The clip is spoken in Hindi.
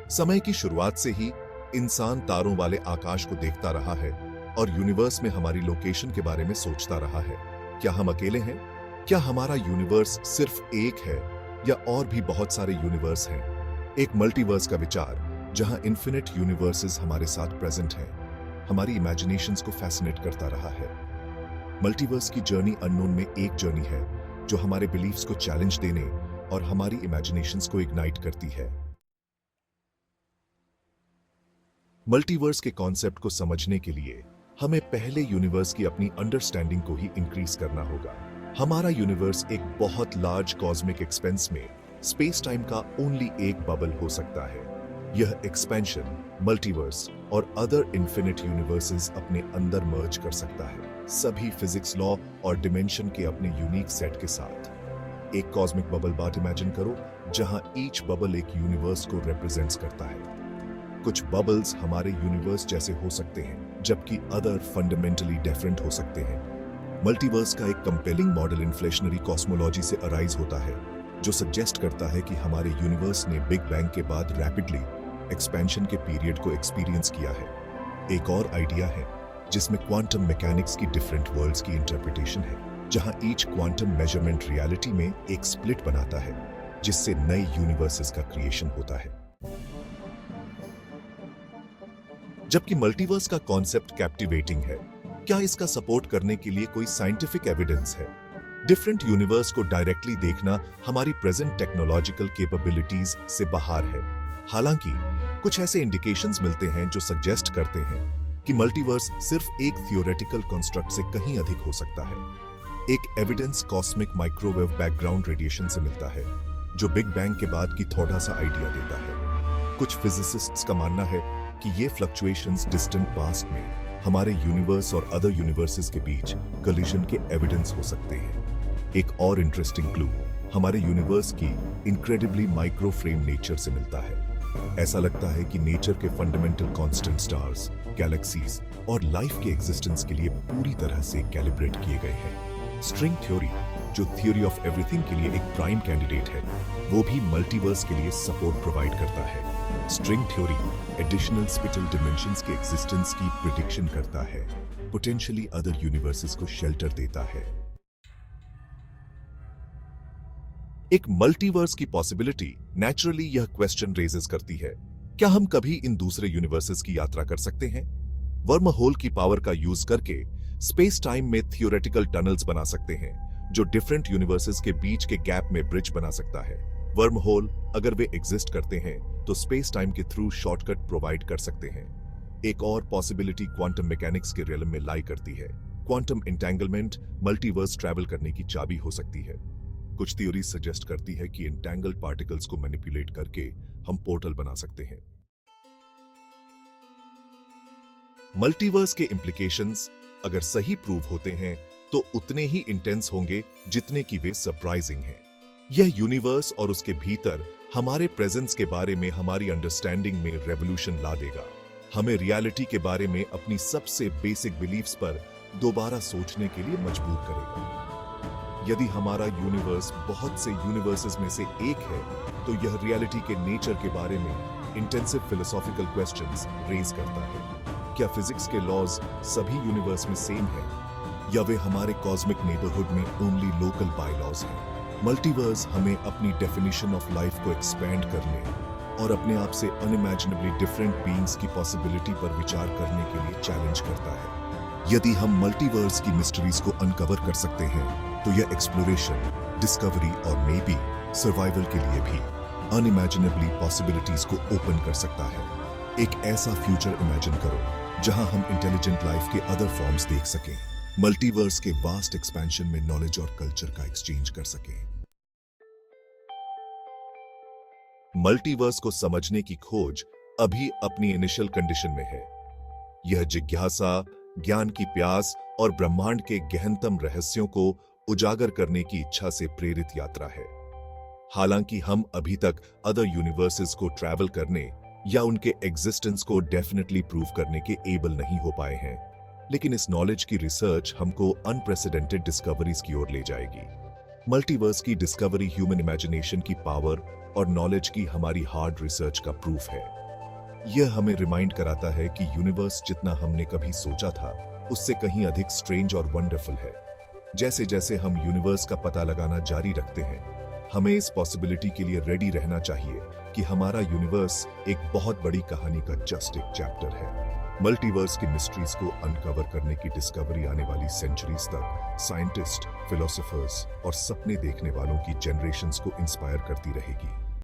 समय की शुरुआत से ही इंसान तारों वाले आकाश को देखता रहा है और यूनिवर्स में हमारी लोकेशन के बारे में सोचता रहा है। क्या हम अकेले हैं? क्या हमारा यूनिवर्स सिर्फ एक है या और भी बहुत सारे यूनिवर्स हैं? एक मल्टीवर्स का विचार जहां इन्फिनिट यूनिवर्सेस हमारे साथ प्रेजेंट हैं, हमारी इमेजिनेशंस को फैसिनेट करता रहा है। मल्टीवर्स की जर्नी अननोन में एक जर्नी है जो हमारे बिलीफ्स को चैलेंज देने और हमारी इमेजिनेशंस को इग्नाइट करती है। मल्टीवर्स के कॉन्सेप्ट को समझने के लिए हमें पहले यूनिवर्स की अपनी अंडरस्टैंडिंग को ही इंक्रीज करना होगा। हमारा यूनिवर्स एक बहुत लार्ज कॉस्मिक एक्सपेंस में स्पेस टाइम का ओनली एक बबल हो सकता है। यह एक्सपेंशन मल्टीवर्स और अदर इन्फिनिट यूनिवर्सेस अपने अंदर मर्ज कर सकता है, सभी फिजिक्स लॉ और डिमेंशन के अपने यूनिक सेट के साथ। एक कॉस्मिक बबल बात इमेजिन करो जहां ईच बबल एक यूनिवर्स को रिप्रेजेंट्स करता है। कुछ बबल्स हमारे यूनिवर्स जैसे हो सकते हैं जबकि अदर फंडामेंटली डिफरेंट हो सकते हैं। मल्टीवर्स का एक कंपेलिंग मॉडल इन्फ्लेशनरी कॉस्मोलॉजी से अराइज होता है जो सजेस्ट करता है कि हमारे यूनिवर्स ने बिग बैंग के बाद रैपिडली एक्सपेंशन के पीरियड को एक्सपीरियंस किया है। एक और आइडिया है जिसमें क्वांटम मैकेनिक्स की डिफरेंट वर्ल्ड्स की इंटरप्रिटेशन है, जहां ईच क्वांटम मेजरमेंट रियलिटी में एक स्प्लिट बनाता है जिससे नए यूनिवर्सेस का क्रिएशन होता है। जबकि मल्टीवर्स का कॉन्सेप्ट कैप्टिवेटिंग है, क्या इसका सपोर्ट करने के लिए कोई साइंटिफिक एविडेंस है? डिफरेंट यूनिवर्स को डायरेक्टली देखना हमारी प्रेजेंट टेक्नोलॉजिकल कैपेबिलिटीज से बाहर है। हालांकि कुछ ऐसे इंडिकेशंस मिलते हैं जो सजेस्ट करते हैं कि मल्टीवर्स सिर्फ एक थियोरेटिकल कंस्ट्रक्ट से कहीं अधिक हो सकता है। एक evidence cosmic microwave background radiation से मिलता है जो बिग बैंग के बाद की थोड़ा सा आइडिया देता है। कुछ फिजिसिस्ट्स का मानना है कि ये फ्लक्चुएशंस डिस्टेंट पास्ट में हमारे यूनिवर्स और अदर यूनिवर्सेस के बीच कोलिजन के एविडेंस हो सकते हैं। एक और इंटरेस्टिंग क्लू हमारे यूनिवर्स की इनक्रेडिबली माइक्रो फ्रेम नेचर से मिलता है। ऐसा लगता है कि नेचर के फंडामेंटल कांस्टेंट स्टार्स, गैलेक्सीज और लाइफ के एग्जिस्टेंस के लिए पूरी तरह से कैलिब्रेट किए गए हैं। स्ट्रिंग थ्योरी, जो थ्योरी ऑफ एवरीथिंग के लिए एक प्राइम कैंडिडेट है, वो भी मल्टीवर्स के लिए सपोर्ट प्रोवाइड करता है। String theory additional spittle dimensions के एग्जिस्टेंस की प्रिडिक्शन करता है, पोटेंशियली अदर यूनिवर्सेस को शेल्टर देता है। एक मल्टीवर्स की पॉसिबिलिटी नेचुरली यह क्वेश्चन रेजेस करती है, क्या हम कभी इन दूसरे यूनिवर्सेस की यात्रा कर सकते हैं? वर्म होल की पावर का यूज करके स्पेस टाइम में थियोरेटिकल टनल्स बना सकते हैं जो डिफरेंट यूनिवर्सेस के बीच के गैप में ब्रिज बना सकता है। वर्म होल अगर वे एग्जिस्ट करते हैं तो स्पेस टाइम के थ्रू शॉर्टकट प्रोवाइड कर सकते हैं। एक और पॉसिबिलिटी क्वांटम मैकेनिक्स के रियलम में लाई करती है। क्वांटम एंटेंगलमेंट मल्टीवर्स ट्रैवल करने की चाबी हो सकती है। कुछ थ्योरीज सजेस्ट करती है कि एंटेंगल्ड पार्टिकल्स को मैनिपुलेट करके हम पोर्टल बना सकते हैं। मल्टीवर्स के इंप्लीकेशंस अगर सही प्रूव होते हैं तो उतने ही इंटेंस होंगे जितने कि वे सरप्राइजिंग हैं। यह यूनिवर्स और उसके भीतर हमारे प्रेजेंस के बारे में हमारी अंडरस्टैंडिंग में रेवोल्यूशन ला देगा। हमें रियलिटी के बारे में अपनी सबसे बेसिक बिलीफ्स पर दोबारा सोचने के लिए मजबूर करेगा। यदि हमारा यूनिवर्स बहुत से यूनिवर्सेस में से एक है तो यह रियलिटी के नेचर के बारे में इंटेंसिव फिलोसॉफिकल क्वेश्चंस रेज करता है। क्या फिजिक्स के लॉज सभी यूनिवर्स में सेम है या वे हमारे कॉस्मिक नेबरहुड में ओनली लोकल बायलॉज हैं? मल्टीवर्स हमें अपनी डेफिनेशन ऑफ लाइफ को एक्सपैंड करने और अपने आप से अनइमेजिनेबली डिफरेंट बीइंग्स की पॉसिबिलिटी पर विचार करने के लिए चैलेंज करता है। यदि हम मल्टीवर्स की मिस्ट्रीज को अनकवर कर सकते हैं तो यह एक्सप्लोरेशन, डिस्कवरी और मे बी सर्वाइवल के लिए भी अनइमेजिनेबली पॉसिबिलिटीज को ओपन कर सकता है। एक ऐसा फ्यूचर इमेजिन करो जहां हम इंटेलिजेंट लाइफ के अदर फॉर्म्स देख सकें, मल्टीवर्स के वास्ट एक्सपेंशन में नॉलेज और कल्चर का एक्सचेंज कर सकें। मल्टीवर्स को समझने की खोज अभी अपनी इनिशियल कंडीशन में है। यह जिज्ञासा, ज्ञान की प्यास और ब्रह्मांड के गहनतम रहस्यों को उजागर करने की इच्छा से प्रेरित यात्रा है। हालांकि हम अभी तक अदर यूनिवर्सेस को ट्रैवल करने या उनके एग्जिस्टेंस को डेफिनेटली प्रूव करने के एबल नहीं हो पाए हैं, लेकिन इस नॉलेज की रिसर्च हमको अनप्रेसिडेंटेड डिस्कवरीज की ओर ले जाएगी। मल्टीवर्स की डिस्कवरी ह्यूमन इमेजिनेशन की पावर और नॉलेज की हमारी हार्ड रिसर्च का प्रूफ है। यह हमें रिमाइंड कराता है कि यूनिवर्स जितना हमने कभी सोचा था उससे कहीं अधिक स्ट्रेंज और वंडरफुल है। जैसे जैसे हम यूनिवर्स का पता लगाना जारी रखते हैं, हमें इस पॉसिबिलिटी के लिए रेडी रहना चाहिए कि हमारा यूनिवर्स एक बहुत बड़ी कहानी का जस्ट एक चैप्टर है। मल्टीवर्स की मिस्ट्रीज को अनकवर करने की डिस्कवरी आने वाली सेंचुरीज तक साइंटिस्ट, फिलोसोफर्स और सपने देखने वालों की जनरेशंस को इंस्पायर करती रहेगी।